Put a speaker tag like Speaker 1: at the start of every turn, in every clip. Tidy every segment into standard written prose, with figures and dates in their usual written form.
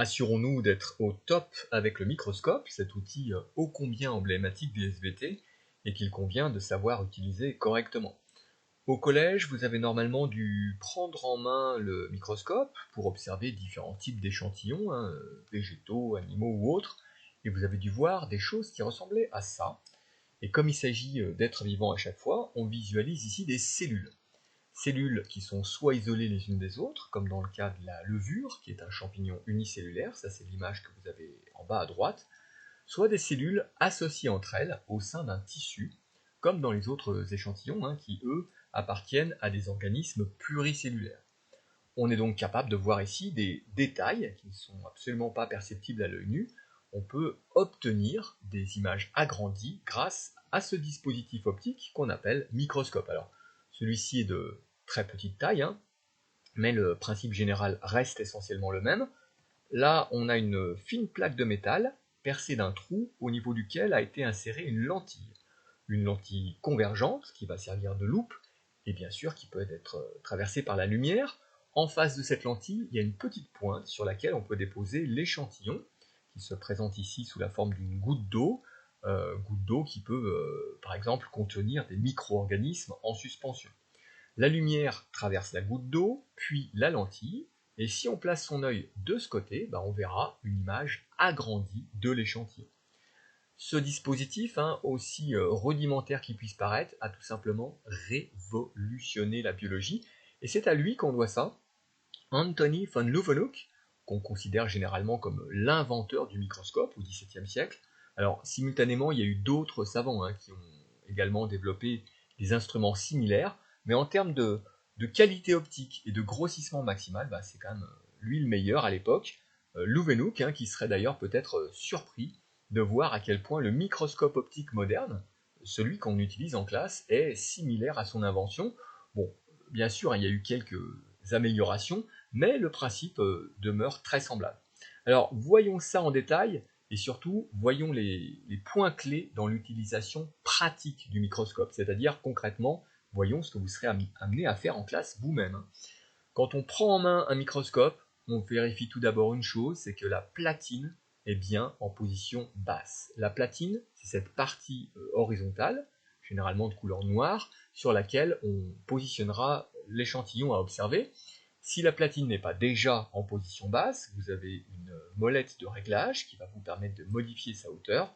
Speaker 1: Assurons-nous d'être au top avec le microscope, cet outil ô combien emblématique des SVT et qu'il convient de savoir utiliser correctement. Au collège, vous avez normalement dû prendre en main le microscope pour observer différents types d'échantillons, végétaux, animaux ou autres, et vous avez dû voir des choses qui ressemblaient à ça. Et comme il s'agit d'êtres vivants à chaque fois, on visualise ici des cellules. Cellules qui sont soit isolées les unes des autres, comme dans le cas de la levure, qui est un champignon unicellulaire, ça c'est l'image que vous avez en bas à droite, soit des cellules associées entre elles au sein d'un tissu, comme dans les autres échantillons, qui eux appartiennent à des organismes pluricellulaires. On est donc capable de voir ici des détails qui ne sont absolument pas perceptibles à l'œil nu. On peut obtenir des images agrandies grâce à ce dispositif optique qu'on appelle microscope. Alors, celui-ci est de très petite taille, mais le principe général reste essentiellement le même. Là, on a une fine plaque de métal percée d'un trou au niveau duquel a été insérée une lentille convergente qui va servir de loupe et bien sûr qui peut être traversée par la lumière. En face de cette lentille, il y a une petite pointe sur laquelle on peut déposer l'échantillon qui se présente ici sous la forme d'une goutte d'eau qui peut par exemple contenir des micro-organismes en suspension. La lumière traverse la goutte d'eau, puis la lentille, et si on place son œil de ce côté, on verra une image agrandie de l'échantillon. Ce dispositif, aussi rudimentaire qu'il puisse paraître, a tout simplement révolutionné la biologie, et c'est à lui qu'on doit ça. Antony von Leeuwenhoek, qu'on considère généralement comme l'inventeur du microscope au XVIIe siècle. Alors, simultanément, il y a eu d'autres savants qui ont également développé des instruments similaires, mais en termes de qualité optique et de grossissement maximal, c'est quand même lui le meilleur à l'époque. Leeuwenhoek, qui serait d'ailleurs peut-être surpris de voir à quel point le microscope optique moderne, celui qu'on utilise en classe, est similaire à son invention. Bon, bien sûr, il y a eu quelques améliorations, mais le principe demeure très semblable. Alors, voyons ça en détail, et surtout, voyons les points clés dans l'utilisation pratique du microscope, c'est-à-dire concrètement, voyons ce que vous serez amené à faire en classe vous-même. Quand on prend en main un microscope, on vérifie tout d'abord une chose, c'est que la platine est bien en position basse. La platine, c'est cette partie horizontale, généralement de couleur noire, sur laquelle on positionnera l'échantillon à observer. Si la platine n'est pas déjà en position basse, vous avez une molette de réglage qui va vous permettre de modifier sa hauteur.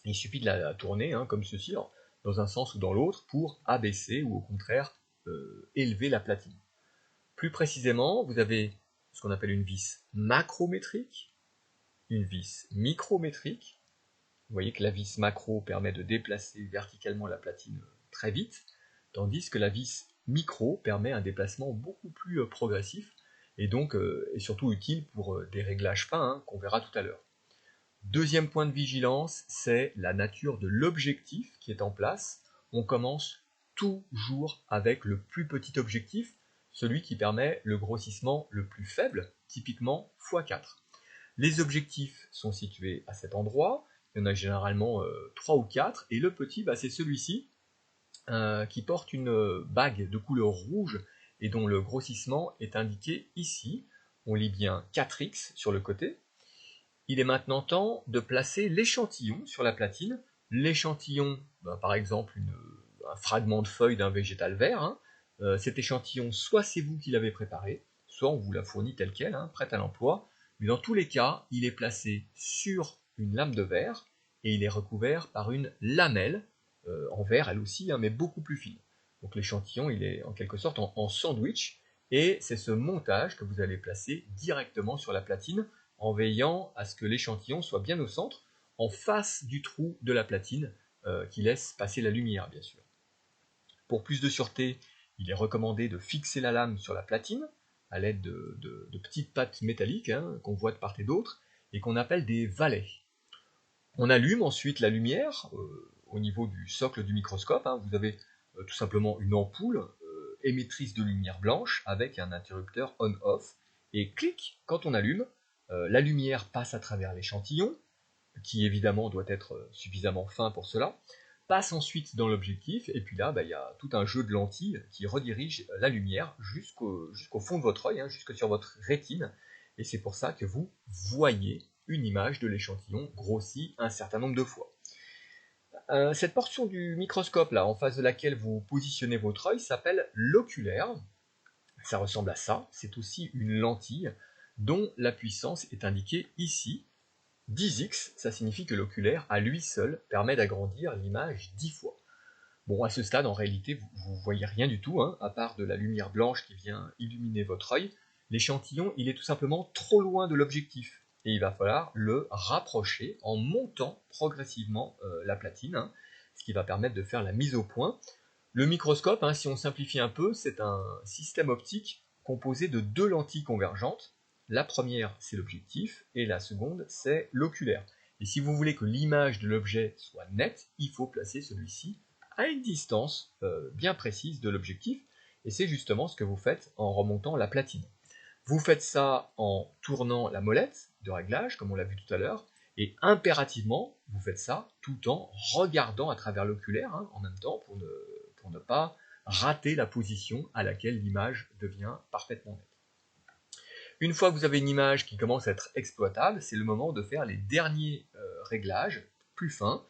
Speaker 1: Il suffit de la tourner comme ceci, dans un sens ou dans l'autre, pour abaisser ou au contraire élever la platine. Plus précisément, vous avez ce qu'on appelle une vis macrométrique, une vis micrométrique. Vous voyez que la vis macro permet de déplacer verticalement la platine très vite, tandis que la vis micro permet un déplacement beaucoup plus progressif et donc est surtout utile pour des réglages fins qu'on verra tout à l'heure. Deuxième point de vigilance, c'est la nature de l'objectif qui est en place. On commence toujours avec le plus petit objectif, celui qui permet le grossissement le plus faible, typiquement x4. Les objectifs sont situés à cet endroit, il y en a généralement 3 ou 4, et le petit, c'est celui-ci, qui porte une bague de couleur rouge et dont le grossissement est indiqué ici. On lit bien 4x sur le côté. Il est maintenant temps de placer l'échantillon sur la platine. L'échantillon, par exemple un fragment de feuille d'un végétal vert. Cet échantillon, soit c'est vous qui l'avez préparé, soit on vous l'a fourni tel quel, prêt à l'emploi. Mais dans tous les cas, il est placé sur une lame de verre et il est recouvert par une lamelle en verre elle aussi, mais beaucoup plus fine. Donc l'échantillon, il est en quelque sorte en sandwich et c'est ce montage que vous allez placer directement sur la platine en veillant à ce que l'échantillon soit bien au centre, en face du trou de la platine qui laisse passer la lumière, bien sûr. Pour plus de sûreté, il est recommandé de fixer la lame sur la platine à l'aide de petites pattes métalliques qu'on voit de part et d'autre et qu'on appelle des valets. On allume ensuite la lumière au niveau du socle du microscope. Vous avez tout simplement une ampoule émettrice de lumière blanche avec un interrupteur on-off. Et clic, quand on allume, la lumière passe à travers l'échantillon, qui évidemment doit être suffisamment fin pour cela, passe ensuite dans l'objectif, et puis là, il y a tout un jeu de lentilles qui redirige la lumière jusqu'au fond de votre œil, jusque sur votre rétine, et c'est pour ça que vous voyez une image de l'échantillon grossie un certain nombre de fois. Cette portion du microscope là, en face de laquelle vous positionnez votre œil, s'appelle l'oculaire. Ça ressemble à ça, c'est aussi une lentille dont la puissance est indiquée ici. 10x, ça signifie que l'oculaire, à lui seul, permet d'agrandir l'image 10 fois. Bon, à ce stade, en réalité, vous ne voyez rien du tout, hein, à part de la lumière blanche qui vient illuminer votre œil. L'échantillon, il est tout simplement trop loin de l'objectif, et il va falloir le rapprocher en montant progressivement la platine, hein, ce qui va permettre de faire la mise au point. Le microscope, hein, si on simplifie un peu, c'est un système optique composé de deux lentilles convergentes. La première, c'est l'objectif, et la seconde, c'est l'oculaire. Et si vous voulez que l'image de l'objet soit nette, il faut placer celui-ci à une distance bien précise de l'objectif, et c'est justement ce que vous faites en remontant la platine. Vous faites ça en tournant la molette de réglage, comme on l'a vu tout à l'heure, et impérativement, vous faites ça tout en regardant à travers l'oculaire, hein, en même temps, pour ne pas rater la position à laquelle l'image devient parfaitement nette. Une fois que vous avez une image qui commence à être exploitable, c'est le moment de faire les derniers réglages plus fins,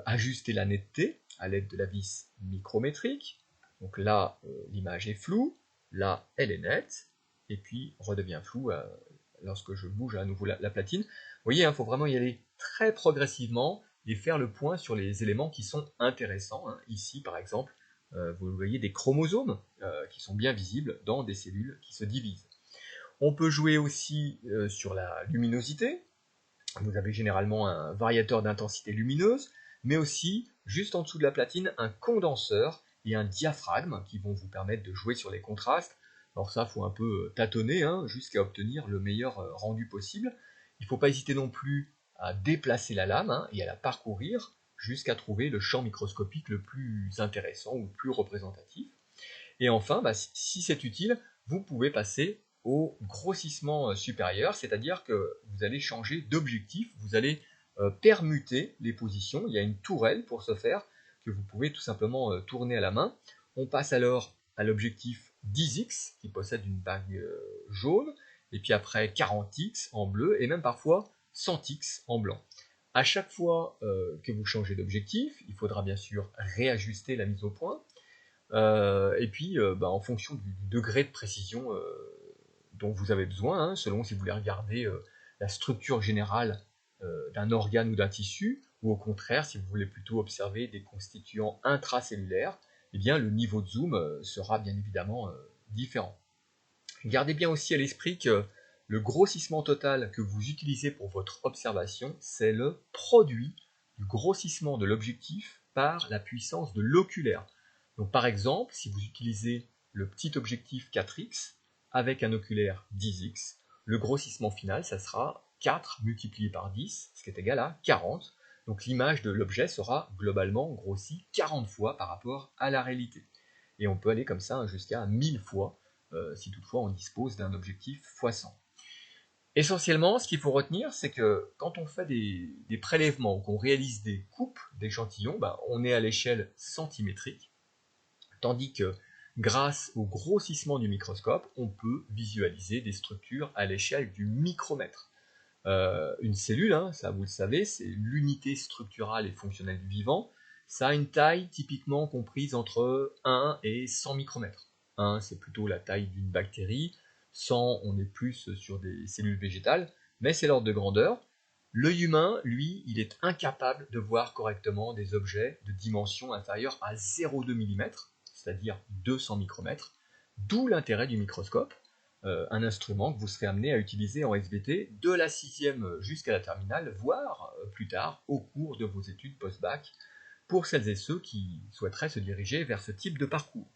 Speaker 1: ajuster la netteté à l'aide de la vis micrométrique. Donc là, l'image est floue, là, elle est nette, et puis redevient floue lorsque je bouge à nouveau la platine. Vous voyez, il faut vraiment y aller très progressivement et faire le point sur les éléments qui sont intéressants, hein. Ici, par exemple, vous voyez des chromosomes qui sont bien visibles dans des cellules qui se divisent. On peut jouer aussi sur la luminosité. Vous avez généralement un variateur d'intensité lumineuse, mais aussi, juste en dessous de la platine, un condenseur et un diaphragme qui vont vous permettre de jouer sur les contrastes. Alors ça, il faut un peu tâtonner, hein, jusqu'à obtenir le meilleur rendu possible. Il ne faut pas hésiter non plus à déplacer la lame, hein, et à la parcourir jusqu'à trouver le champ microscopique le plus intéressant ou le plus représentatif. Et enfin, si c'est utile, vous pouvez passer au grossissement supérieur, c'est-à-dire que vous allez changer d'objectif, vous allez permuter les positions. Il y a une tourelle pour ce faire, que vous pouvez tout simplement tourner à la main. On passe alors à l'objectif 10x, qui possède une bague jaune, et puis après 40x en bleu, et même parfois 100x en blanc. À chaque fois que vous changez d'objectif, il faudra bien sûr réajuster la mise au point, et puis en fonction du degré de précision dont vous avez besoin, hein, selon si vous voulez regarder la structure générale d'un organe ou d'un tissu, ou au contraire, si vous voulez plutôt observer des constituants intracellulaires, eh bien le niveau de zoom sera bien évidemment différent. Gardez bien aussi à l'esprit que le grossissement total que vous utilisez pour votre observation, c'est le produit du grossissement de l'objectif par la puissance de l'oculaire. Donc par exemple, si vous utilisez le petit objectif 4x avec un oculaire 10x, le grossissement final, ça sera 4 multiplié par 10, ce qui est égal à 40. Donc l'image de l'objet sera globalement grossie 40 fois par rapport à la réalité. Et on peut aller comme ça jusqu'à 1000 fois, si toutefois on dispose d'un objectif x100. Essentiellement, ce qu'il faut retenir, c'est que quand on fait des prélèvements ou qu'on réalise des coupes d'échantillons, on est à l'échelle centimétrique, tandis que grâce au grossissement du microscope, on peut visualiser des structures à l'échelle du micromètre. Une cellule, hein, ça vous le savez, c'est l'unité structurale et fonctionnelle du vivant. Ça a une taille typiquement comprise entre 1 et 100 micromètres. 1, c'est plutôt la taille d'une bactérie. 100, on est plus sur des cellules végétales, mais c'est l'ordre de grandeur. L'œil humain, lui, il est incapable de voir correctement des objets de dimension inférieure à 0,2 mm, c'est-à-dire 200 micromètres, d'où l'intérêt du microscope, un instrument que vous serez amené à utiliser en SVT de la 6e jusqu'à la terminale, voire plus tard au cours de vos études post-bac, pour celles et ceux qui souhaiteraient se diriger vers ce type de parcours.